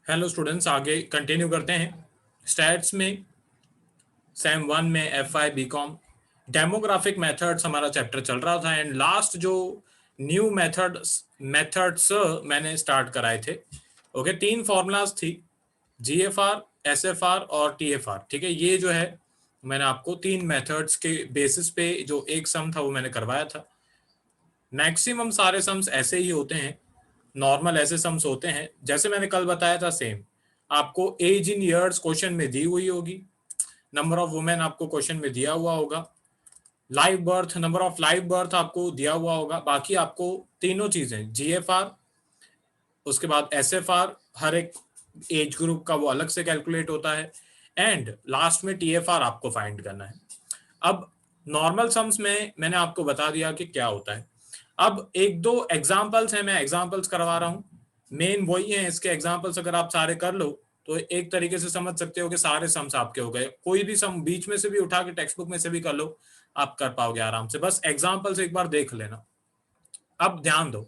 Hello students, आगे continue करते हैं। स्टैट्स में सेम 1 में F I B com demographic methods हमारा चैप्टर चल रहा था एंड लास्ट जो न्यू मेथड्स मैंने स्टार्ट कराए थे। ओके, 3 फॉर्मूलाज थी, G F R, S F R और टी एफ आर। ठीक है, ये जो है मैंने आपको 3 मेथड्स के बेसिस पे जो एक सम था वो मैंने करवाया था। मैक्सिमम सारे सम्स ऐसे ही होते हैं, नॉर्मल ऐसे सम्स होते हैं जैसे मैंने कल बताया था। सेम आपको एज इन ईयर्स क्वेश्चन में दी हुई होगी, नंबर ऑफ वुमेन आपको क्वेश्चन में दिया हुआ होगा, live birth, number of live birth आपको दिया हुआ होगा। बाकी आपको तीनों चीजें जीएफआर, उसके बाद एसएफआर, हर एक एज ग्रुप का वो अलग से कैलकुलेट होता है एंड लास्ट में टीएफआर आपको फाइंड करना है। अब नॉर्मल सम्स में मैंने आपको बता दिया कि क्या होता है। अब एक दो एग्जांपल्स हैं, मैं एग्जांपल्स करवा रहा हूं, मेन वही है। इसके एग्जांपल्स अगर आप सारे कर लो तो एक तरीके से समझ सकते हो कि सारे सम्स आपके हो गए। कोई भी सम बीच में से भी उठा के टेक्स्ट बुक में से भी कर लो, आप कर पाओगे आराम से। बस एग्जांपल्स एक बार देख लेना। अब ध्यान दो,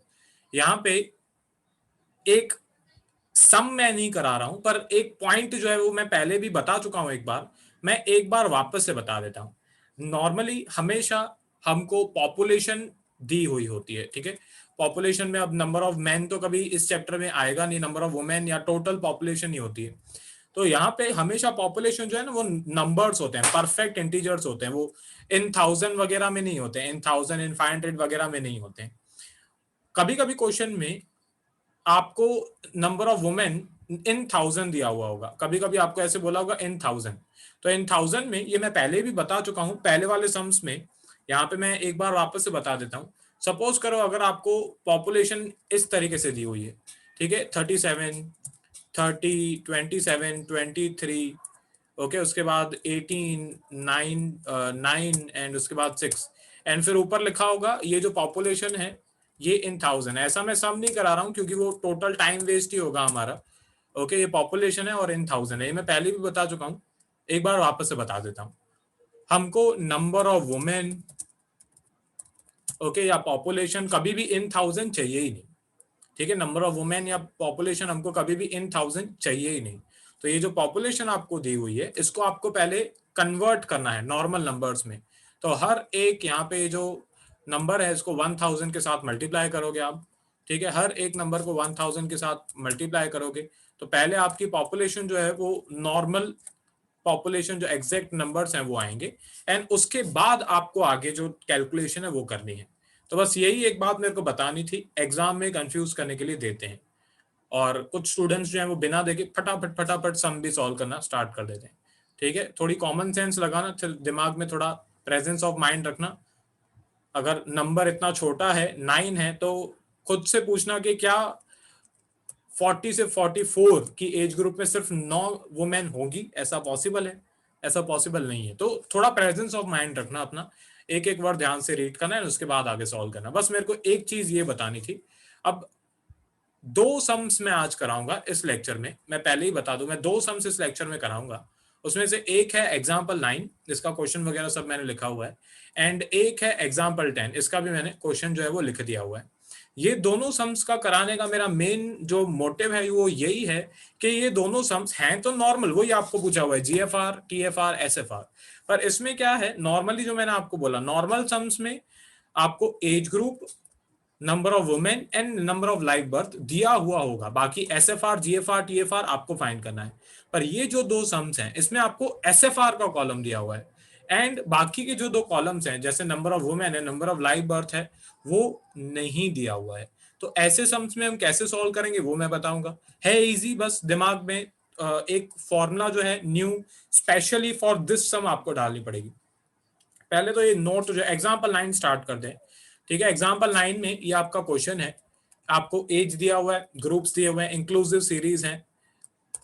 यहाँ पे एक सम मैं नहीं करा रहा हूं, पर एक पॉइंट जो है वो मैं पहले भी बता चुका हूं एक बार, मैं एक बार वापस से बता देता हूं। नॉर्मली हमेशा हमको पॉपुलेशन दी हुई होती है, ठीक है। पॉपुलेशन में अब नंबर ऑफ मैन तो कभी इस चैप्टर में आएगा नहीं, नंबर ऑफ वुमेन या टोटल पॉपुलेशन ही होती है। तो यहाँ पे हमेशा पॉपुलेशन जो है ना वो नंबर्स होते हैं, परफेक्ट इंटीजर्स होते हैं, वो इन 1000 वगैरह में नहीं होते हैं, इन 1000 इन 500 वगैरह में नहीं होते हैं। कभी कभी क्वेश्चन में आपको नंबर ऑफ वुमेन इन 1000 दिया हुआ होगा, कभी कभी आपको ऐसे बोला होगा इन 1000। तो इन 1000 में, ये मैं पहले भी बता चुका हूं पहले वाले सम्स में, यहाँ पे मैं एक बार वापस से बता देता हूं। सपोज करो अगर आपको पॉपुलेशन इस तरीके से दी हुई है, ठीक है, 37, 30, 27, 23, ओके, उसके बाद 18, 9 एंड उसके बाद 6 एंड फिर ऊपर लिखा होगा ये जो पॉपुलेशन है ये इन 1000। ऐसा मैं सम नहीं करा रहा हूं क्योंकि वो टोटल टाइम वेस्ट ही होगा हमारा। ओके, ये पॉपुलेशन है और इन 1000 है, ये मैं पहले भी बता चुका हूं, एक बार वापस से बता देता हूं। हमको नंबर ऑफ वुमेन, ओके, या पॉपुलेशन कभी भी इन 1000 चाहिए ही नहीं, ठीक है। नंबर ऑफ वुमेन या पॉपुलेशन हमको कभी भी इन 1000 चाहिए ही नहीं। तो ये जो पॉपुलेशन आपको दी हुई है इसको आपको पहले कन्वर्ट करना है नॉर्मल नंबर्स में। तो हर एक यहाँ पे जो नंबर है इसको 1000 के साथ मल्टीप्लाई करोगे आप, ठीक है। हर एक नंबर को 1000 के साथ मल्टीप्लाई करोगे तो पहले आपकी पॉपुलेशन जो है वो नॉर्मल पॉपुलेशन जो एग्जैक्ट नंबर्स हैं वो आएंगे एंड उसके बाद आपको आगे जो कैलकुलेशन है वो करनी है। तो बस यही एक बात मेरे को बतानी थी, एग्जाम में कंफ्यूज करने के लिए देते हैं और कुछ स्टूडेंट्स जो हैं वो बिना देखे फटाफट फटाफट सम भी सॉल्व करना स्टार्ट कर देते हैं। ठीक है, थोड़ी कॉमन सेंस लगाना, दिमाग में थोड़ा प्रेजेंस ऑफ माइंड रखना। अगर नंबर इतना छोटा है 9 है तो खुद से पूछना कि क्या 40 से 44 की एज ग्रुप में सिर्फ 9 वुमेन होगी, ऐसा पॉसिबल है? ऐसा पॉसिबल नहीं है। तो थोड़ा प्रेजेंस ऑफ माइंड रखना अपना, एक एक वर्ड ध्यान से रीड करना है उसके बाद आगे सॉल्व करना। बस मेरे को एक चीज ये बतानी थी। अब 2 सम्स मैं आज कराऊंगा इस लेक्चर में, मैं पहले ही बता दूं, मैं 2 सम्स इस लेक्चर में कराऊंगा। उसमें से एक है एग्जाम्पल 9, इसका क्वेश्चन वगैरह सब मैंने लिखा हुआ है, एंड एक है एग्जाम्पल 10, इसका भी मैंने क्वेश्चन जो है वो लिख दिया हुआ है। ये दोनों सम्स का कराने का मेरा मेन जो मोटिव है वो यही है कि ये दोनों सम्स हैं तो नॉर्मल, वही आपको पूछा हुआ है, जीएफआर, टीएफआर, एसएफआर। पर इसमें क्या है, नॉर्मली जो मैंने आपको बोला, नॉर्मल सम्स में आपको age group, number of women and number of live birth दिया हुआ होगा, बाकी एसएफआर, जीएफआर, टीएफआर आपको फाइंड करना है। पर ये जो 2 सम्स हैं इसमें आपको एसएफआर का कॉलम दिया हुआ है एंड बाकी के जो 2 कॉलम्स हैं जैसे नंबर ऑफ वुमेन है, नंबर ऑफ लाइव बर्थ है, वो नहीं दिया हुआ है। तो ऐसे सम्स में हम कैसे सॉल्व करेंगे वो मैं बताऊंगा। है इजी, बस दिमाग में एक फॉर्मूला जो है न्यू स्पेशली फॉर दिस सम आपको डालनी पड़ेगी। पहले तो ये नोट जो एग्जाम्पल 9 स्टार्ट कर दें, ठीक है। एग्जाम्पल 9 में ये आपका क्वेश्चन है, आपको एज दिया हुआ है, ग्रुप्स दिए हुए हैं, इंक्लूसिव सीरीज है,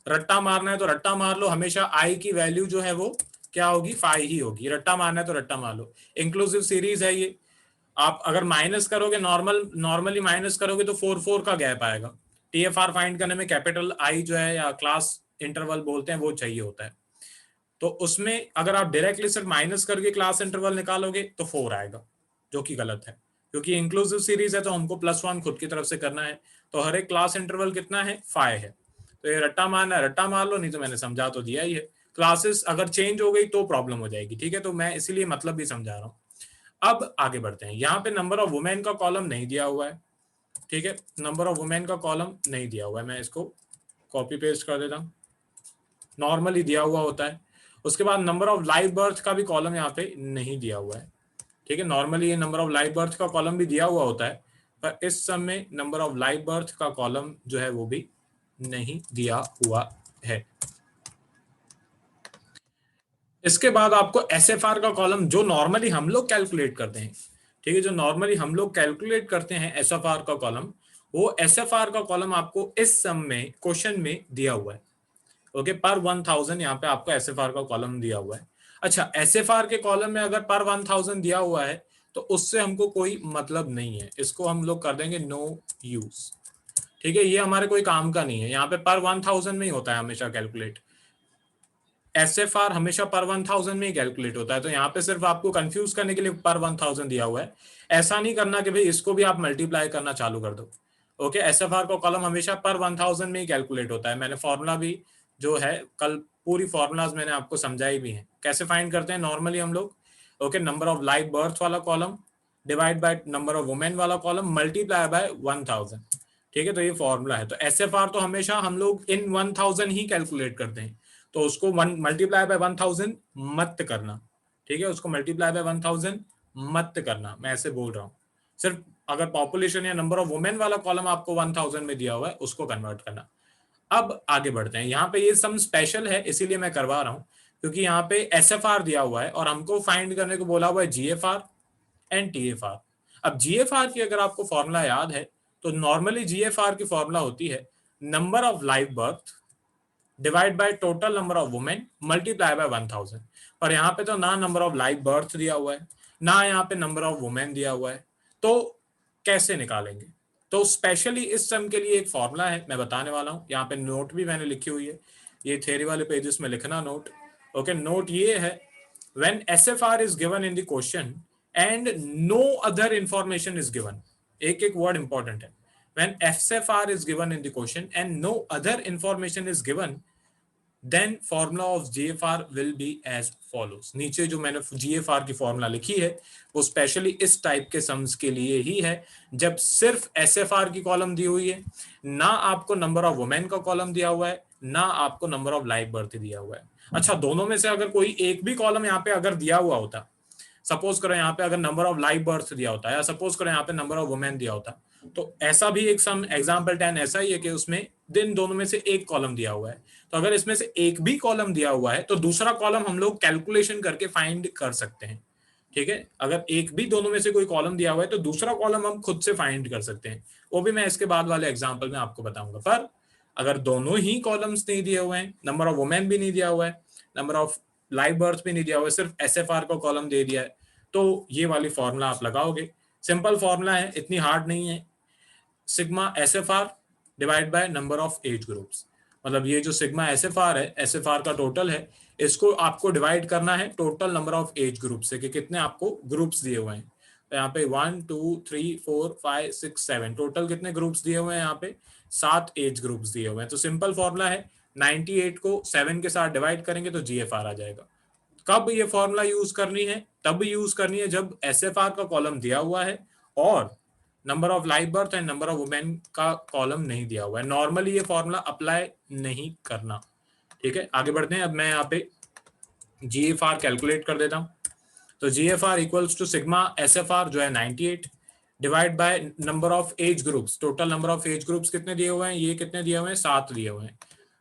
रट्टा मारना है तो रट्टा मार लो, हमेशा आई की वैल्यू जो है वो क्या होगी, 5 ही होगी। रट्टा मारना है तो रट्टा मार लो, इंक्लूसिव सीरीज है ये। आप अगर माइनस करोगे, नॉर्मली माइनस करोगे तो 4 का गैप आएगा। टीएफआर फाइंड करने में कैपिटल आई जो है या क्लास इंटरवल बोलते हैं वो चाहिए होता है। तो उसमें अगर आप डायरेक्टली सिर्फ माइनस करके क्लास इंटरवल निकालोगे तो 4 आएगा, जो कि गलत है क्योंकि इंक्लूसिव सीरीज है तो हमको +1 खुद की तरफ से करना है। तो हर एक क्लास इंटरवल कितना है, 5 है। तो ये रट्टा मारना है, रट्टा मार लो, नहीं तो मैंने समझा तो दिया ही है। क्लासेस अगर चेंज हो गई तो प्रॉब्लम हो जाएगी, ठीक है, तो मैं इसीलिए मतलब भी समझा रहा हूँ। अब आगे बढ़ते हैं। यहाँ पे नंबर ऑफ वुमेन का कॉलम नहीं दिया हुआ है, ठीक है, नंबर ऑफ वुमेन का कॉलम नहीं दिया हुआ है, मैं इसको कॉपी पेस्ट कर देता हूँ, नॉर्मली दिया हुआ होता है। उसके बाद नंबर ऑफ लाइव बर्थ का भी कॉलम यहाँ पे नहीं दिया हुआ है, ठीक है, नॉर्मली ये नंबर ऑफ लाइव बर्थ का कॉलम भी दिया हुआ होता है, पर इस सम में नंबर ऑफ लाइव बर्थ का कॉलम जो है वो भी नहीं दिया हुआ है। इसके बाद आपको एसएफआर का कॉलम जो नॉर्मली हम लोग कैलकुलेट करते हैं, ठीक है, जो नॉर्मली हम लोग कैलकुलेट करते हैं एसएफआर का कॉलम, वो एसएफआर का कॉलम आपको इस सम में क्वेश्चन में दिया हुआ है। ओके, पर 1000 यहाँ पे आपको एसएफआर का कॉलम दिया हुआ है। अच्छा, एसएफआर के कॉलम में अगर पर 1000 दिया हुआ है तो उससे हमको कोई मतलब नहीं है, इसको हम लोग कर देंगे नो यूज, ठीक है, ये हमारे कोई काम का नहीं है। यहाँ पे पर 1000 में ही होता है हमेशा कैलकुलेट, एसएफआर हमेशा पर 1000 में ही कैलकुलेट होता है, तो यहाँ पे सिर्फ आपको कंफ्यूज करने के लिए पर 1000 दिया हुआ है। ऐसा नहीं करना कि भाई इसको भी आप मल्टीप्लाई करना चालू कर दो। ओके, एसएफआर का कॉलम हमेशा पर 1000 में ही कैलकुलेट होता है। मैंने फॉर्मूला भी जो है कल पूरी फॉर्मूलाज मैंने आपको समझाई भी हैं कैसे फाइंड करते हैं नॉर्मली हम लोग। Okay, number of live birth वाला column divide by number of women वाला कॉलम मल्टीप्लाई बाय 1000, ठीक है, तो ये फॉर्मूला है। तो एसएफआर तो हमेशा हम लोग इन 1000 ही कैलकुलेट करते हैं, तो उसको मल्टीप्लाई बाय 1000 मत करना, ठीक है, उसको मल्टीप्लाई बाय 1000 मत करना, मैं ऐसे बोल रहा हूँ। सिर्फ अगर पॉपुलेशन या नंबर ऑफ वुमेन वाला कॉलम आपको 1000 में दिया हुआ है उसको कन्वर्ट करना। अब आगे बढ़ते हैं। यहाँ पे ये सम स्पेशल है इसीलिए मैं करवा रहा हूँ, क्योंकि यहाँ पे एसएफआर दिया हुआ है और हमको फाइंड करने को बोला हुआ है जीएफआर एंड टीएफआर। अब जीएफआर की अगर आपको फॉर्मूला याद है तो नॉर्मली जीएफआर की फॉर्मूला होती है number of live birth divide by total number of women multiply by 1000। पर यहाँ पे तो ना नंबर ऑफ लाइव बर्थ दिया हुआ है ना यहाँ पे नंबर ऑफ वुमेन दिया हुआ है, तो कैसे निकालेंगे? तो स्पेशली इस सम के लिए एक फॉर्मूला है, मैं बताने वाला हूँ। यहाँ पे नोट भी मैंने लिखी हुई है, ये थ्योरी वाले पेजेस में लिखना नोट। ओके, नोट ये है, when SFR is given in the question and no other information is given, एक एक वर्ड इंपॉर्टेंट है, when SFR is given in the question and no other information is given, then formula of GFR will be as follows। नीचे जो मैंने GFR की formula लिखी है वो स्पेशली इस टाइप के सम्स के लिए ही है, जब सिर्फ SFR की कॉलम दी हुई है, ना आपको नंबर ऑफ वुमेन का कॉलम दिया हुआ है, ना आपको नंबर ऑफ लाइव बर्थ दिया हुआ है। अच्छा, दोनों में से अगर कोई एक भी कॉलम यहाँ पे अगर दिया हुआ होता, सपोज करो यहाँ पे अगर नंबर ऑफ लाइव बर्थ दिया होता है या सपोज करो यहाँ पे नंबर ऑफ वुमेन दिया होता, तो ऐसा भी एक सम एग्जांपल 10 ऐसा ही है कि उसमें दिन दोनों में से एक कॉलम दिया हुआ है। तो अगर इसमें से एक भी कॉलम दिया हुआ है तो दूसरा कॉलम हम लोग कैलकुलेशन करके फाइंड कर सकते हैं, ठीक है, अगर एक भी दोनों में से कोई कॉलम दिया हुआ है तो दूसरा कॉलम हम खुद से फाइंड कर सकते हैं, वो भी मैं इसके बाद वाले एग्जाम्पल में आपको बताऊंगा। पर अगर दोनों ही कॉलम्स नहीं दिए हुए हैं, नंबर ऑफ वुमेन भी नहीं दिया हुआ है, नंबर ऑफ लाइव बर्थ भी नहीं दिया हुआ है, सिर्फ एसएफआर का कॉलम दे दिया है, तो ये वाली फॉर्मूला आप लगाओगे। सिंपल फॉर्मूला है, इतनी हार्ड नहीं है। Sigma एसएफआर divide by number of age groups, मतलब ये जो सिग्मा एसएफआर है, एसएफआर का टोटल है, इसको आपको डिवाइड करना है total number of age group से कि कितने आपको ग्रुप्स दिए हुए हैं। तो यहाँ पे 1 2 3 4 5 6 7 टोटल कितने ग्रुप्स दिए हुए हैं? यहाँ पे 7 एज ग्रुप्स दिए हुए हैं। तो सिंपल फॉर्मूला है, 98 को 7 के साथ डिवाइड करेंगे तो जीएफआर आ जाएगा। कब ये फॉर्मूला यूज करनी है? तब यूज करनी है जब एसएफआर का कॉलम दिया हुआ है और number of live birth and number of women का कॉलम नहीं दिया हुआ है। नॉर्मली ये फॉर्मूला अप्लाई नहीं करना, ठीक है। आगे बढ़ते हैं। अब मैं यहाँ पे जीएफआर कैलकुलेट कर देता हूँ। तो GFR equals to sigma SFR जो है 98 divide by number of age groups, total number of age groups कितने दिए हुए हैं? ये कितने दिए हुए हैं? 7 दिए हुए हैं।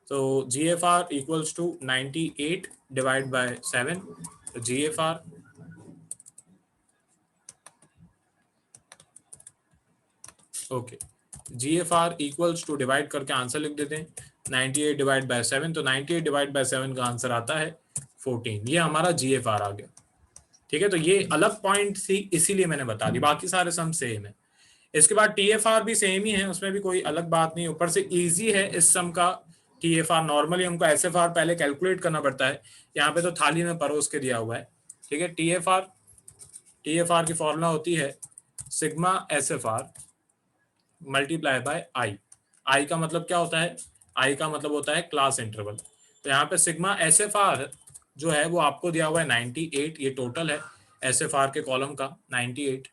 तो GFR equals to 98 divide by 7। तो GFR okay, GFR equals to divide करके आंसर लिख देते हैं 98 डिवाइड बाय 7। तो 98 डिवाइड बाय 7 का आंसर आता है 14। ये हमारा जीएफआर आ गया, ठीक है। तो ये अलग पॉइंट थी इसीलिए मैंने बता दी, बाकी सारे सम सेम है। इसके बाद टीएफआर भी सेम ही है, उसमें भी कोई अलग बात नहीं। ऊपर से इजी है इस सम का टीएफआर। नॉर्मली हमको एसएफआर पहले कैलकुलेट करना पड़ता है, यहाँ पे तो थाली में परोस के दिया हुआ है, ठीक है। टीएफआर की फॉर्मूला होती है सिग्मा एसएफआर मल्टीप्लाई बाय आई। आई का मतलब क्या होता है? आई का मतलब होता है क्लास इंटरवल। तो यहाँ पे सिग्मा एस एफ आर जो है वो आपको दिया हुआ है 98, ये टोटल है एस एफ आर के कॉलम का 98,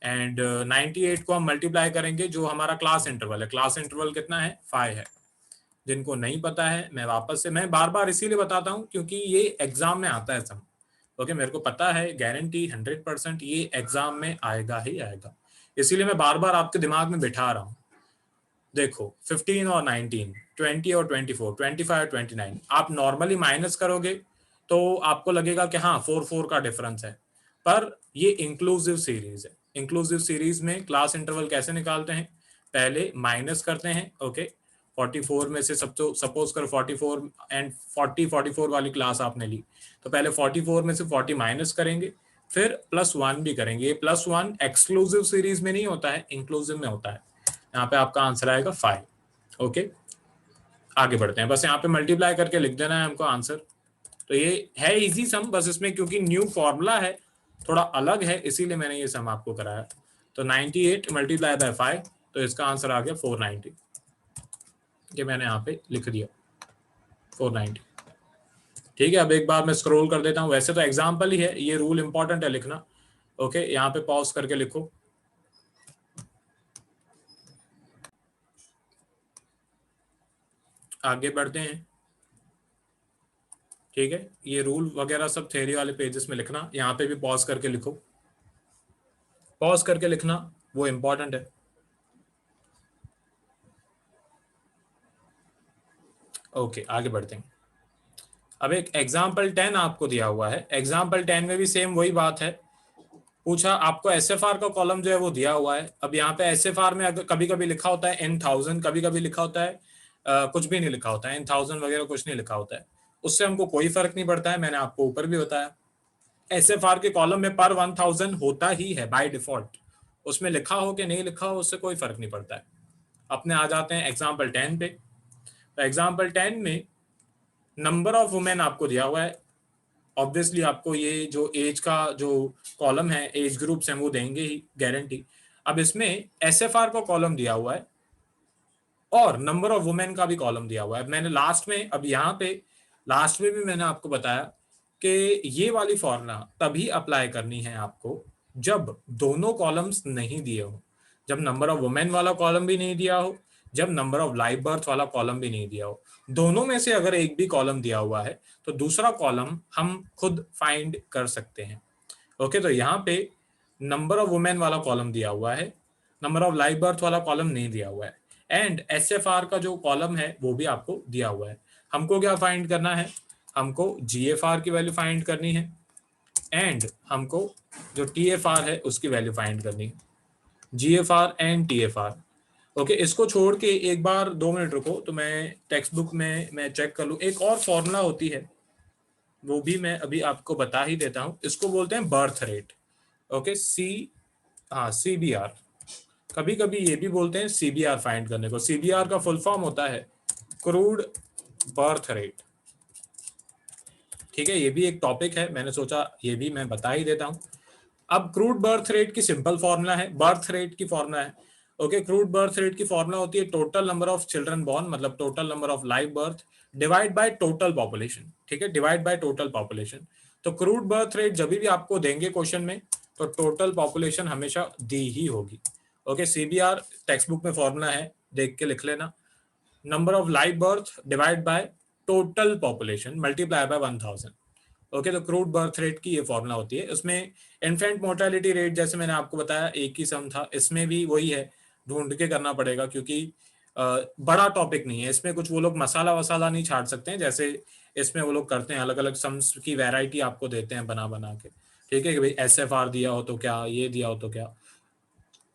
एंड 98 को हम मल्टीप्लाई करेंगे जो हमारा क्लास इंटरवल है। क्लास इंटरवल कितना है? 5 है। जिनको नहीं पता है मैं वापस से, मैं बार बार इसीलिए बताता हूँ क्योंकि ये एग्जाम में आता है सब। ओके, मेरे को पता है, गारंटी 100% ये एग्जाम में आएगा ही आएगा, इसीलिए मैं बार बार आपके दिमाग में बिठा रहा हूँ। देखो 15 और 19, 20 और 24, 25 और 29, आप नॉर्मली माइनस करोगे तो आपको लगेगा कि हाँ 4 का डिफरेंस है, पर ये इंक्लूसिव सीरीज है। इंक्लूसिव सीरीज में क्लास इंटरवल कैसे निकालते हैं? पहले माइनस करते हैं। ओके, 44 में से सब तो सपोज कर 44 एंड 44 वाली क्लास आपने ली, तो पहले 44 में से 40 माइनस करेंगे, फिर +1 भी करेंगे। ये +1 एक्सक्लूसिव सीरीज में नहीं होता है, इंक्लूसिव में होता है। यहाँ पे आपका आंसर आएगा 5। ओके, आगे बढ़ते हैं। बस यहाँ पे मल्टीप्लाई करके लिख देना है हमको आंसर। तो ये है इजी सम, बस इसमें क्योंकि न्यू फॉर्मूला है, थोड़ा अलग है, इसीलिए मैंने ये सम आपको कराया। तो 98 मल्टीप्लाई बाय 5, तो इसका आंसर आ गया 490। ये मैंने यहाँ पे लिख दिया 490। ठीक है, अब एक बार मैं स्क्रॉल कर देता हूँ। वैसे तो एग्जाम्पल ही है, ये रूल इंपॉर्टेंट है लिखना। ओके, यहाँ पे पॉज करके लिखो। आगे बढ़ते हैं। ठीक है, ये रूल वगैरह सब थ्योरी वाले पेजेस में लिखना, यहाँ पे भी पॉज करके लिखो। पॉज करके लिखना वो इंपॉर्टेंट है। ओके, आगे बढ़ते हैं। अब एक एग्जाम्पल 10 आपको दिया हुआ है। एग्जाम्पल 10 में भी सेम वही बात है। पूछा आपको एसएफआर का कॉलम जो है वो दिया हुआ है। अब यहाँ पे एसएफआर में अगर कभी कभी लिखा होता है इन 1000, कभी कभी लिखा होता है कुछ भी नहीं लिखा होता है, इन 1000 वगैरह कुछ नहीं लिखा होता है। उससे हमको कोई फर्क नहीं पड़ता है, मैंने आपको ऊपर भी बताया। एसएफआर के कॉलम में पर 1000 होता ही है बाय डिफॉल्ट, उसमें लिखा हो कि नहीं लिखा हो उससे कोई फर्क नहीं पड़ता है। अपने आ जाते हैं एग्जाम्पल 10 पे। तो एग्जाम्पल 10 में नंबर ऑफ वुमेन आपको दिया हुआ है। ऑब्वियसली आपको ये जो एज का जो कॉलम है, एज ग्रुप्स हैं, वो देंगे ही गारंटी। अब इसमें एसएफआर का कॉलम दिया हुआ है और नंबर ऑफ वुमेन का भी कॉलम दिया हुआ है। मैंने लास्ट में, अब यहाँ पे लास्ट में भी मैंने आपको बताया कि ये वाली फॉर्मूला तभी अप्लाई करनी है आपको जब दोनों कॉलम्स नहीं दिए हो, जब नंबर ऑफ वुमेन वाला कॉलम भी नहीं दिया हो, जब नंबर ऑफ लाइव बर्थ वाला कॉलम भी नहीं दिया हो। दोनों में से अगर एक भी कॉलम दिया हुआ है तो दूसरा कॉलम हम खुद फाइंड कर सकते हैं। ओके, तो यहाँ पे नंबर ऑफ वुमेन वाला कॉलम दिया हुआ है, नंबर ऑफ लाइव बर्थ वाला कॉलम नहीं दिया हुआ है, एंड एसएफआर का जो कॉलम है वो भी आपको दिया हुआ है। हमको क्या फाइंड करना है? हमको जीएफआर की वैल्यू फाइंड करनी है एंड हमको जो टीएफआर है उसकी वैल्यू फाइंड करनी है। GFR and TFR. ओके, इसको छोड़ के एक बार 2 मिनट रुको, तो मैं टेक्स्ट बुक में मैं चेक कर लूँ। एक और फॉर्मूला होती है, वो भी मैं अभी आपको बता ही देता हूँ। इसको बोलते हैं बर्थ रेट। Okay, CBR. कभी कभी ये भी बोलते हैं सीबीआर फाइंड करने को। सीबीआर का फुल फॉर्म होता है क्रूड बर्थ रेट। ठीक है, ये भी एक टॉपिक है, मैंने सोचा ये भी मैं बता ही देता हूँ। अब क्रूड बर्थ रेट की सिंपल फॉर्मूला है, बर्थ रेट की फॉर्मूला है। ओके, क्रूड बर्थ रेट की फॉर्मूला होती है total number of children born, मतलब total number of live birth divide by total population. ठीक है, डिवाइड बाय टोटल पॉपुलेशन। तो क्रूड बर्थ रेट जब भी आपको देंगे क्वेश्चन में तो टोटल पॉपुलेशन हमेशा दी ही होगी। ओके, सीबीआर टेक्स्ट बुक में फॉर्मूला है, देख के लिख लेना। Number of live birth divide by total population multiply by 1000। Okay, तो क्रूड बर्थ रेट की ये फॉर्मूला होती है। उसमें इन्फेंट मोर्टेलिटी रेट जैसे मैंने आपको बताया एक ही सम था, इसमें भी वही है, ढूंढ के करना पड़ेगा क्योंकि बड़ा टॉपिक नहीं है इसमें। कुछ वो लोग मसाला वसाला नहीं छाट सकते हैं जैसे इसमें वो लोग करते हैं, अलग अलग सम्स की वैरायटी आपको देते हैं बना बना के। ठीक है कि भाई एसएफआर दिया हो तो क्या, ये दिया हो तो क्या।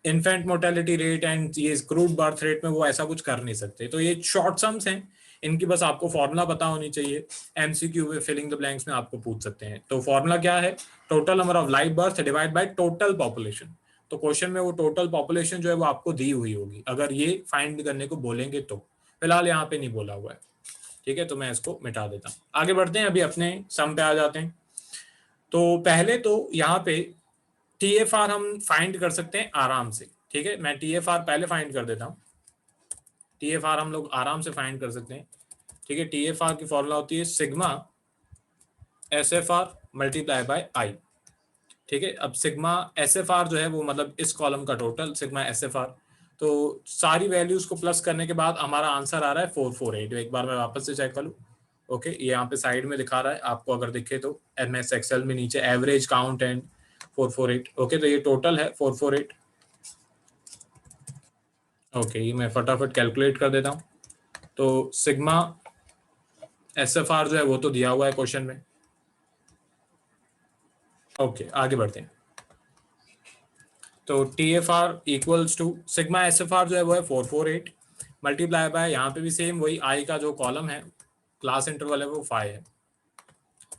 इन्फेंट मोर्टेलिटी रेट एंड ये क्रूड बर्थ रेट में वो ऐसा कुछ कर नहीं सकते। तो ये शॉर्ट सम्स हैं, इनकी बस आपको फॉर्मूला पता होनी चाहिए। एमसीक्यू में फिलिंग द ब्लैंक्स में आपको पूछ सकते हैं। तो फॉर्मूला क्या है? Total number of live birth divide by total population. तो क्वेश्चन में वो टोटल पॉपुलेशन जो है वो आपको दी हुई होगी अगर ये फाइंड करने को बोलेंगे तो। फिलहाल यहाँ पे नहीं बोला हुआ है। ठीक है, तो मैं इसको मिटा देता हूँ। आगे बढ़ते हैं, अभी अपने सम पे आ जाते हैं। तो पहले तो यहाँ पे टीएफआर हम फाइंड कर सकते हैं आराम से। ठीक है, मैं टीएफआर पहले फाइंड कर देता हूं। TFR हम लोग आराम से फाइंड कर सकते हैं, ठीक है। TFR की फॉर्मूला होती है सिग्मा SFR मल्टीप्लाई बाय आई, ठीक है। अब सिग्मा SFR जो है वो मतलब इस कॉलम का टोटल सिग्मा SFR, तो सारी वैल्यूज को प्लस करने के बाद हमारा आंसर आ रहा है 448। एक बार मैं वापस से चेक कर लूँ। ओके, ये यहाँ पे साइड में दिखा रहा है आपको, अगर दिखे तो MS एक्सेल में नीचे एवरेज काउंट एंड 448। ओके, तो ये टोटल है 448। ओके, ये मैं फटाफट कैलकुलेट कर देता हूँ। तो सिग्मा SFR जो है वो तो दिया हुआ है क्वेश्चन में। ओके, आगे बढ़ते हैं। तो TFR equals to sigma SFR जो है वो है 448 मल्टीप्लाई बाय, यहाँ पे भी सेम वही आई का जो कॉलम है क्लास इंटरवल है वो 5 है।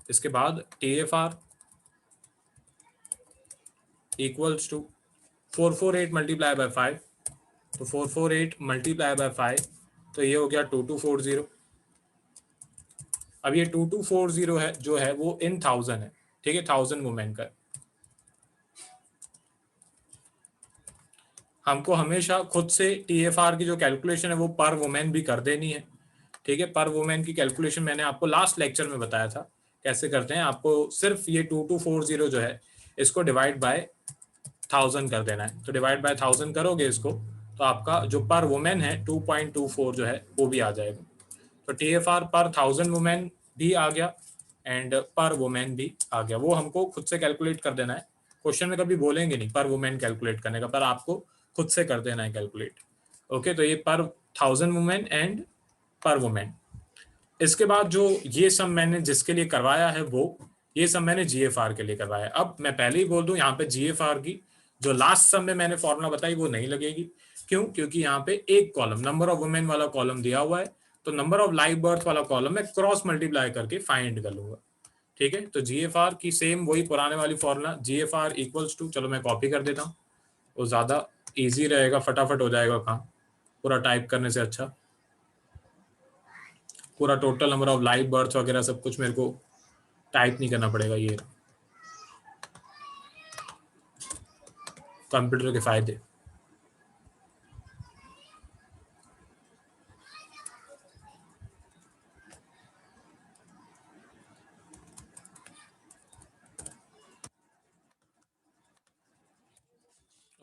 इसके बाद TFR equals to 448 multiply by 5, तो 448 मल्टीप्लाई बाय 5, तो ये हो गया 2240। अब ये 2240 है जो है वो इन 1000 है, ठीक है, 1000 वुमेन का। हमको हमेशा खुद से TFR की जो कैलकुलेशन है वो पर वुमेन भी कर देनी है, ठीक है। पर वुमेन की कैलकुलेशन मैंने आपको लास्ट लेक्चर में बताया था कैसे करते हैं। आपको सिर्फ ये 2240 जो है इसको डिवाइड बाय 1000 कर देना है। तो डिवाइड बाय 1000 करोगे इसको, तो आपका जो पर वुमेन है 2.24 जो है वो भी आ जाएगा। तो TFR पर 1000 वुमेन भी आ गया एंड पर वुमेन भी आ गया। वो हमको खुद से कैलकुलेट कर देना है। क्वेश्चन में कभी बोलेंगे नहीं पर वुमेन कैलकुलेट करने का, पर आपको खुद से कर देना है कैलकुलेट। ओके, तो ये पर 1000 वुमेन एंड पर वुमेन। इसके बाद जो ये सब मैंने जिसके लिए करवाया है वो ये सब मैंने GFR के लिए करवाया है। अब मैं पहले ही बोल दूं, यहाँ पे GFR की जो लास्ट सब में मैंने फॉर्मूला बताई वो नहीं लगेगी। क्यों? क्योंकि यहाँ पे एक कॉलम नंबर ऑफ वुमेन वाला कॉलम दिया हुआ है, तो नंबर ऑफ लाइव बर्थ वाला कॉलम मैं क्रॉस मल्टीप्लाई करके फाइंड कर लूंगा, ठीक है। तो GFR की सेम वही पुराने वाली फॉर्मूला GFR इक्वल्स टू, चलो मैं कॉपी कर देता हूँ, वो ज्यादा इजी रहेगा, फटाफट हो जाएगा काम पूरा टाइप करने से अच्छा। पूरा total number of live birth वगैरह सब कुछ मेरे को टाइप नहीं करना पड़ेगा। ये कंप्यूटर के फायदे।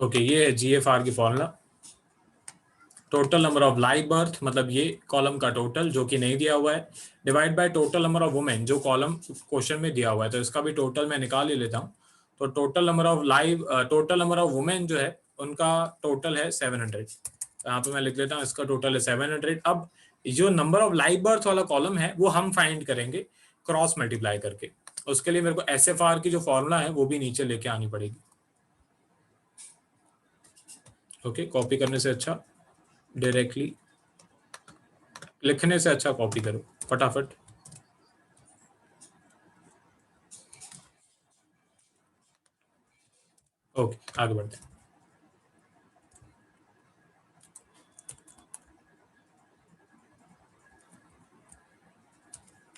ओके, ये है GFR की formula. Total number of live birth मतलब ये कॉलम का टोटल जो कि नहीं दिया हुआ है, divide by total number of women जो कॉलम क्वेश्चन में दिया हुआ है, तो इसका भी टोटल मैं निकाल ही लेता हूँ। तो total number of live total number of women जो है उनका टोटल है 700। यहाँ पे मैं लिख लेता हूँ इसका टोटल है 700। अब जो नंबर ऑफ लाइव बर्थ वाला कॉलम है वो हम फाइंड करेंगे क्रॉस मल्टीप्लाई करके। उसके लिए मेरे को SFR की जो फॉर्मूला है वो भी नीचे लेके आनी पड़ेगी। ओके, कॉपी करने से अच्छा डायरेक्टली लिखने से अच्छा कॉपी करो फटाफट। ओके, आगे बढ़ते हैं।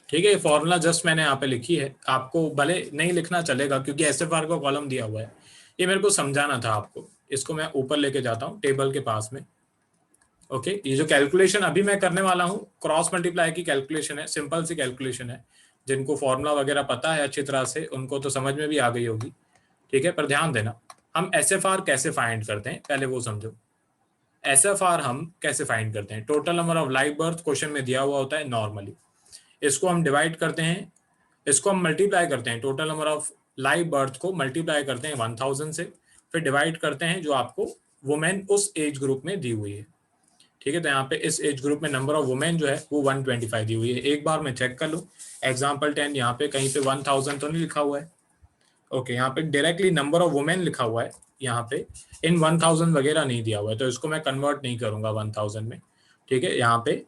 ठीक है, ये फॉर्मूला जस्ट मैंने यहाँ पे लिखी है, आपको भले नहीं लिखना चलेगा क्योंकि SFR का कॉलम दिया हुआ है। ये मेरे को समझाना था आपको, इसको मैं ऊपर लेके जाता हूँ टेबल के पास में। ओके, ये जो कैलकुलेशन अभी मैं करने वाला हूँ क्रॉस मल्टीप्लाई की कैलकुलेशन है, सिंपल सी कैलकुलेशन है। जिनको फॉर्मूला वगैरह पता है अच्छी तरह से उनको तो समझ में भी आ गई होगी, ठीक है। पर ध्यान देना, हम SFR कैसे फाइंड करते हैं पहले वो समझो। SFR हम कैसे फाइंड करते हैं, total number of live birth question में दिया हुआ होता है नॉर्मली, इसको हम डिवाइड करते हैं, इसको हम मल्टीप्लाई करते हैं, total number of live birth को मल्टीप्लाई करते हैं 1000 से, फिर डिवाइड करते हैं जो आपको वुमेन उस एज ग्रुप में दी हुई है, ठीक है। तो यहाँ पे इस एज ग्रुप में नंबर ऑफ वुमेन जो है वो 125 दी हुई है। एक बार मैं चेक कर लूँ, एग्जाम्पल 10 यहाँ पे कहीं पे 1000 तो नहीं लिखा हुआ है। ओके, यहाँ पे डायरेक्टली नंबर ऑफ वुमेन लिखा हुआ है, यहाँ पे इन 1000 वगैरह नहीं दिया हुआ है, तो इसको मैं कन्वर्ट नहीं करूंगा 1000 में, ठीक है। यहाँ पे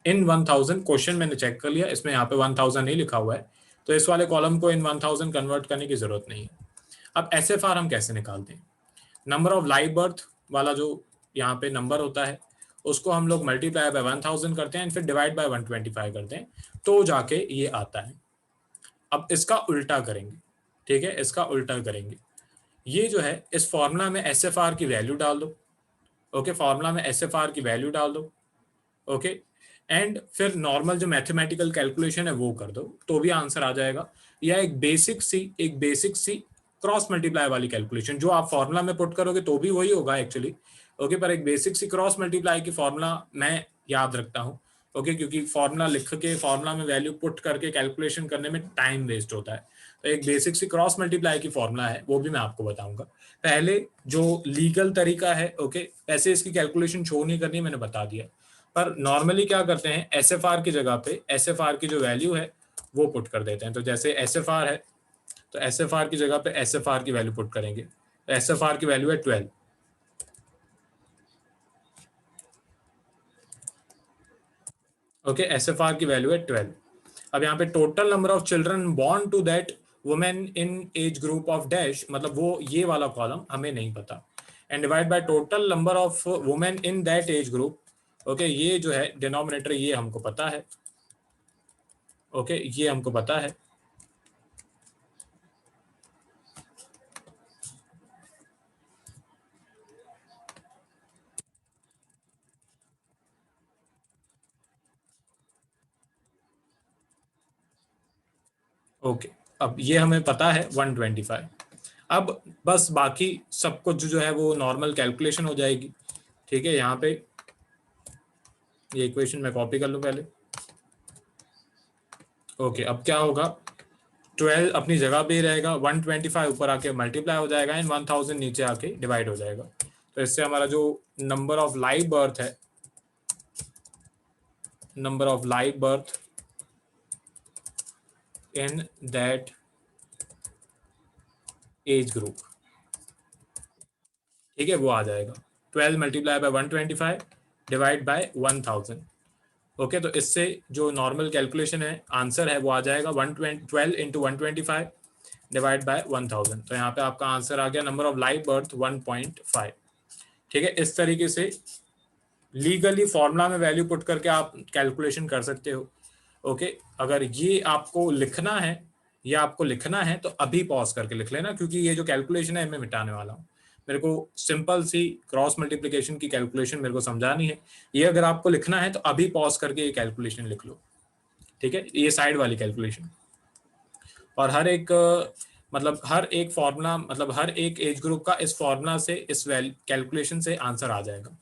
इन 1000 क्वेश्चन मैंने चेक कर लिया, इसमें यहाँ पे 1000 नहीं लिखा हुआ है, तो इस वाले कॉलम को इन 1000 कन्वर्ट करने की जरूरत नहीं है। अब SFR हम कैसे निकालते हैं, नंबर ऑफ लाइव बर्थ वाला जो यहाँ पे नंबर होता है उसको हम लोग मल्टीप्लाई बाय 1000 करते हैं, फिर डिवाइड बाय 125 करते हैं, तो जाके ये आता है। अब इसका उल्टा करेंगे, ठीक है, इसका उल्टा करेंगे। ये जो है इस फॉर्मूला में SFR की वैल्यू डाल दो। ओके, फॉर्मूला में SFR की वैल्यू डाल दो, ओके, एंड फिर नॉर्मल जो मैथमेटिकल कैलकुलेशन है वो कर दो तो भी आंसर आ जाएगा, या एक बेसिक सी क्रॉस मल्टीप्लाई वाली कैलकुलेशन जो आप फॉर्मूला में पुट करोगे तो भी वही होगा एक्चुअली। ओके, पर एक बेसिक सी क्रॉस मल्टीप्लाई की फॉर्मूला मैं याद रखता हूँ। ओके, क्योंकि फॉर्मूला लिख के फॉर्मूला में वैल्यू पुट करके कैलकुलेशन करने में टाइम वेस्ट होता है। तो एक बेसिक सी क्रॉस मल्टीप्लाई की फॉर्मूला है, वो भी मैं आपको बताऊंगा। पहले जो लीगल तरीका है, ओके, ऐसे इसकी कैलकुलेशन शो नहीं करनी, मैंने बता दिया। पर नॉर्मली क्या करते हैं, एसएफआर की जगह पे एसएफआर की जो वैल्यू है वो पुट कर देते हैं। तो जैसे एसएफआर है तो एसएफआर की जगह पे एसएफआर की वैल्यू पुट करेंगे। तो एसएफआर की वैल्यू है 12। ओके, एसएफआर की वैल्यू है 12। अब यहाँ पे total number of children born to that women in age group of dash, मतलब वो ये वाला कॉलम हमें नहीं पता, and divide by total number of women in that age group. Okay, ये जो है डिनोमिनेटर ये हमको पता है। ओके, ये हमको पता है। ओके, अब ये हमें पता है 125। अब बस बाकी सब कुछ जो है वो नॉर्मल कैलकुलेशन हो जाएगी। ठीक है, यहाँ पे ये इक्वेशन मैं कॉपी कर लूँ पहले। ओके, अब क्या होगा, 12 अपनी जगह पे ही रहेगा, 125 ऊपर आके मल्टीप्लाई हो जाएगा एंड 1000 नीचे आके डिवाइड हो जाएगा। तो इससे हमारा जो नंबर ऑफ लाइव बर्थ है, number of live birth in that age group, ठीक है, वो आ जाएगा 12 multiply by 125 divide by 1000। Okay, तो इससे जो नॉर्मल कैलकुलेशन है आंसर है वो आ जाएगा 12 इंटू 125 डिवाइड बाय 1000। तो यहाँ पे आपका आंसर आ गया नंबर ऑफ लाइव बर्थ 1.5। ठीक है, इस तरीके से लीगली फॉर्मूला में वैल्यू पुट करके आप कैलकुलेशन कर सकते हो। ओके, अगर ये आपको लिखना है तो अभी पॉज करके लिख लेना, क्योंकि ये जो कैलकुलेशन है मैं मिटाने वाला हूँ। मेरे को सिंपल सी क्रॉस मल्टीप्लिकेशन की कैलकुलेशन मेरे को समझानी है। ये अगर आपको लिखना है तो अभी पॉज करके ये कैलकुलेशन लिख लो। ठीक है, ये साइड वाली कैलकुलेशन। और हर एक मतलब हर एक फॉर्मूला, मतलब हर एक एज ग्रुप का इस फॉर्मूला से, इस कैलकुलेशन से आंसर आ जाएगा।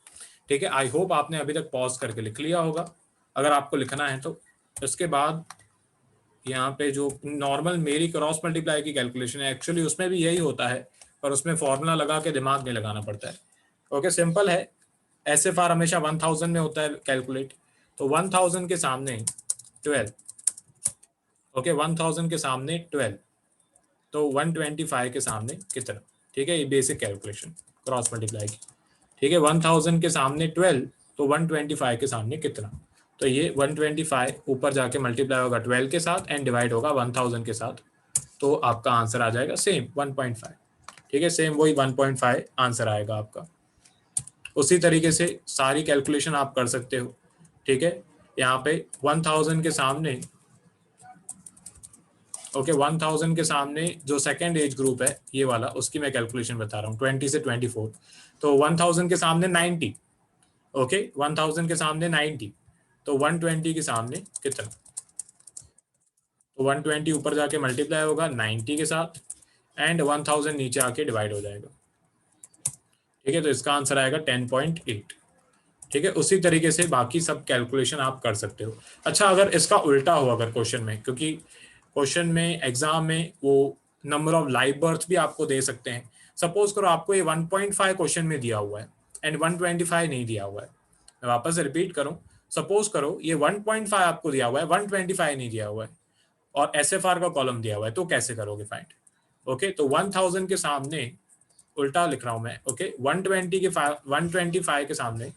ठीक है, आई होप आपने अभी तक पॉज करके लिख लिया होगा अगर आपको लिखना है तो। उसके बाद यहाँ पे जो नॉर्मल मेरी क्रॉस मल्टीप्लाई की कैलकुलेशन है, एक्चुअली उसमें भी यही होता है, पर उसमें फॉर्मूला लगा के दिमाग नहीं लगाना पड़ता है। ओके, सिंपल है। एसएफआर हमेशा 1000 में होता है कैलकुलेट। तो 1000 के सामने 12। ओके, 1000 के सामने 12, तो 125 के सामने कितना। ठीक है, ये बेसिक कैलकुलेशन क्रॉस मल्टीप्लाई की। ठीक है, 1000 के सामने 12, तो 125 के सामने कितना। तो ये 125 ऊपर जाके मल्टीप्लाई होगा 12 के साथ एंड डिवाइड होगा 1000 के साथ, तो आपका आंसर आ जाएगा सेम 1.5। ठीक है, सेम वही 1.5 आंसर आएगा आपका। उसी तरीके से सारी कैलकुलेशन आप कर सकते हो। ठीक है, यहाँ पे 1000 के सामने, ओके, 1000 के सामने जो सेकेंड एज ग्रुप है ये वाला, उसकी मैं कैलकुलेशन बता रहा हूँ 20 से 24। तो 1000 के सामने 90। ओके, 1000 के सामने 90, तो 120 के सामने कितना। तो 120 ऊपर जाके मल्टीप्लाई होगा 90 के साथ एंड 1000 नीचे आके डिवाइड हो जाएगा। ठीक है, तो इसका आंसर आएगा 10.8। ठीक है, उसी तरीके से बाकी सब कैलकुलेशन आप कर सकते हो। अच्छा, अगर इसका उल्टा हो अगर क्वेश्चन में, क्योंकि क्वेश्चन में एग्जाम में वो नंबर ऑफ लाइव बर्थ भी आपको दे सकते हैं। सपोज करो आपको ये 1.5 क्वेश्चन में दिया हुआ है एंड 125 नहीं दिया हुआ है। मैं वापस रिपीट करूं, सपोज करो ये 1.5 आपको दिया हुआ है, 125 नहीं दिया हुआ है और एसएफआर का कॉलम दिया हुआ है, तो कैसे करोगे फाइंड। ओके, तो 1000 के सामने, उल्टा लिख रहा हूं मैं। ओके, 125 के सामने,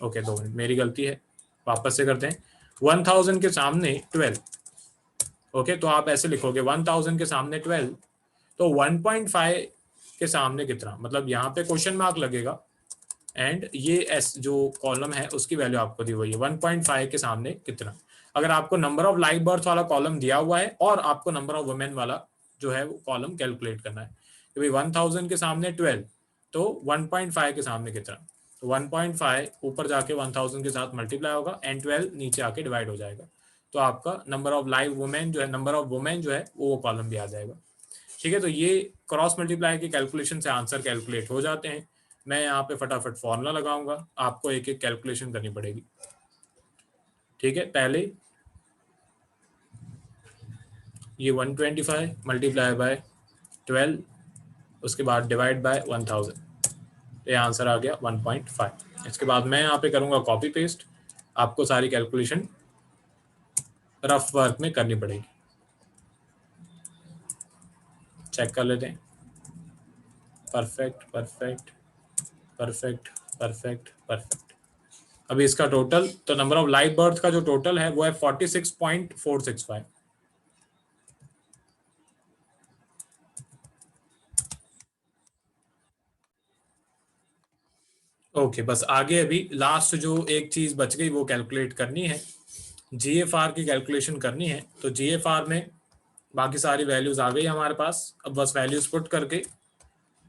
ओके 2 मिनट मेरी गलती है, वापस से करते हैं। 1000 के सामने 12। ओके, तो आप ऐसे लिखोगे 1000 के सामने 12, तो 1.5 के सामने कितना, मतलब यहाँ पे क्वेश्चन मार्क लगेगा एंड ये एस जो कॉलम है उसकी वैल्यू आपको दी हुई है 1.5 के सामने कितना। अगर आपको नंबर ऑफ लाइव बर्थ वाला कॉलम दिया हुआ है और आपको नंबर ऑफ वुमेन वाला जो है वो कॉलम कैलकुलेट करना है, तो भाई 1000 के सामने 12, तो 1.5 के सामने कितना। तो 1.5 ऊपर जाके 1000 के साथ मल्टीप्लाई होगा एंड 12 नीचे आके डिवाइड हो जाएगा। तो आपका नंबर ऑफ लाइव वुमेन जो है, नंबर ऑफ वुमेन जो है वो कॉलम भी आ जाएगा। ठीक है, तो ये क्रॉस मल्टीप्लाई की कैलकुलेशन से आंसर कैलकुलेट हो जाते हैं। मैं यहाँ पे फटाफट फॉर्मूला लगाऊंगा, आपको एक एक कैलकुलेशन करनी पड़ेगी। ठीक है, पहले ये 125 मल्टीप्लाई बाय 12, उसके बाद डिवाइड बाय 1000, ये आंसर आ गया 1.5। इसके बाद मैं यहाँ पे करूँगा कॉपी पेस्ट, आपको सारी कैलकुलेशन रफ वर्क में करनी पड़ेगी। चेक कर लेते हैं। Perfect perfect perfect perfect perfect. अभी इसका टोटल, तो नंबर ऑफ लाइव बर्थ का जो टोटल है वो है 46.465। ओके, बस आगे अभी लास्ट जो एक चीज बच गई वो कैलकुलेट करनी है, जीएफआर की कैलकुलेशन करनी है। तो जीएफआर में बाकी सारी वैल्यूज आ गई हमारे पास, अब बस वैल्यूज पुट करके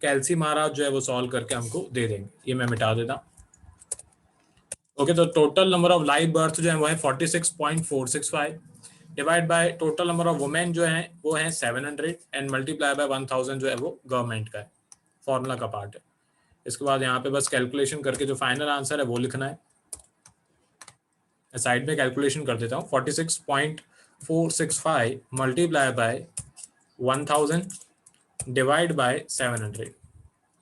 कैल्सी महाराज जो है वो सॉल्व करके हमको दे देंगे। ये मैं मिटा देता हूँ। ओके, तो total number of live birth जो है वो है 46.465 divide by total number of women जो है वो है 700 एंड मल्टीप्लाई बाय 1000 जो है वो गवर्नमेंट का है, फॉर्मूला का पार्ट है। इसके बाद यहाँ पे बस कैलकुलेशन करके जो फाइनल आंसर है वो लिखना है। साइड में कैलकुलेशन कर देता हूँ। 46.465 मल्टीप्लाई बाय 1000 डिवाइड बाय 700,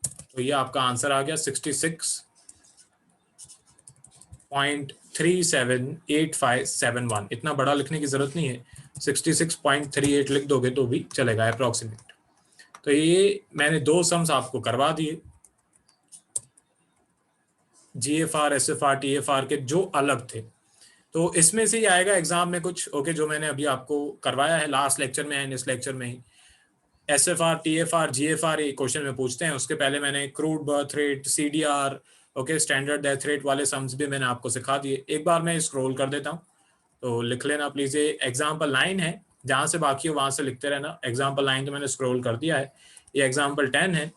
तो ये आपका आंसर आ गया 66.378571। इतना बड़ा लिखने की जरूरत नहीं है, 66.38 लिख दोगे तो भी चलेगा, अप्रोक्सीमेट। तो ये मैंने दो सम्स आपको करवा दिए, जीएफआर, एसएफआर, टीएफआर के जो अलग थे। तो इसमें से ही आएगा एग्जाम में कुछ। ओके, जो मैंने अभी आपको करवाया है लास्ट लेक्चर में एंड इस लेक्चर में ही, एसएफआर, टीएफआर, जीएफआर ये क्वेश्चन में पूछते हैं। उसके पहले मैंने crude birth rate, CDR, okay, standard death rate वाले सम्स भी मैंने आपको सिखा दिए। एक बार मैं स्क्रॉल कर देता हूँ तो लिख लेना प्लीज। ये एग्जाम्पल 9 है, जहां से बाकी हो वहां से लिखते रहना। एग्जाम्पल 9 तो मैंने स्क्रॉल कर दिया है। ये एग्जाम्पल 10 है।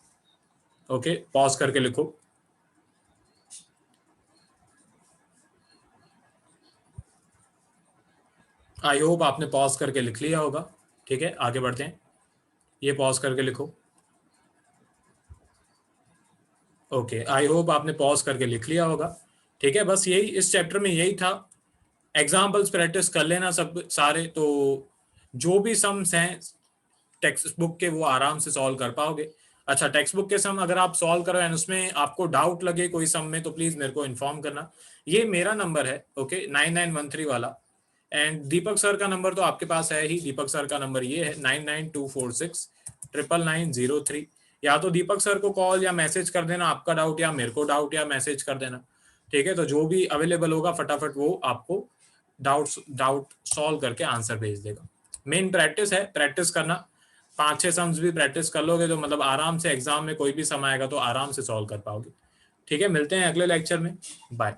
ओके, पॉज करके लिखो। आई होप आपने पॉज करके लिख लिया होगा। ठीक है, आगे बढ़ते हैं। ये पॉज करके लिखो। ओके, आई होप आपने पॉज करके लिख लिया होगा। ठीक है, बस यही इस चैप्टर में यही था। एग्जाम्पल्स प्रैक्टिस कर लेना सब सारे, तो जो भी सम्स हैं टेक्स्ट बुक के वो आराम से सॉल्व कर पाओगे। अच्छा, टेक्स्ट बुक के सम अगर आप सॉल्व करो एंड उसमें आपको डाउट लगे कोई सम में, तो प्लीज मेरे को इन्फॉर्म करना। ये मेरा नंबर है, ओके, 9913 वाला। एंड दीपक सर का नंबर तो आपके पास है ही। दीपक सर का नंबर ये है 9924699903। या तो दीपक सर को कॉल या मैसेज कर देना आपका डाउट, या मेरे को डाउट या मैसेज कर देना। ठीक है, तो जो भी अवेलेबल होगा फटाफट वो आपको डाउट सॉल्व करके आंसर भेज देगा। मेन प्रैक्टिस है, प्रैक्टिस करना। 5-6 सम्स भी प्रैक्टिस कर लोगे तो मतलब आराम से एग्जाम में कोई भी सम आएगा तो आराम से सॉल्व कर पाओगे। ठीक है, मिलते हैं अगले लेक्चर में। बाय।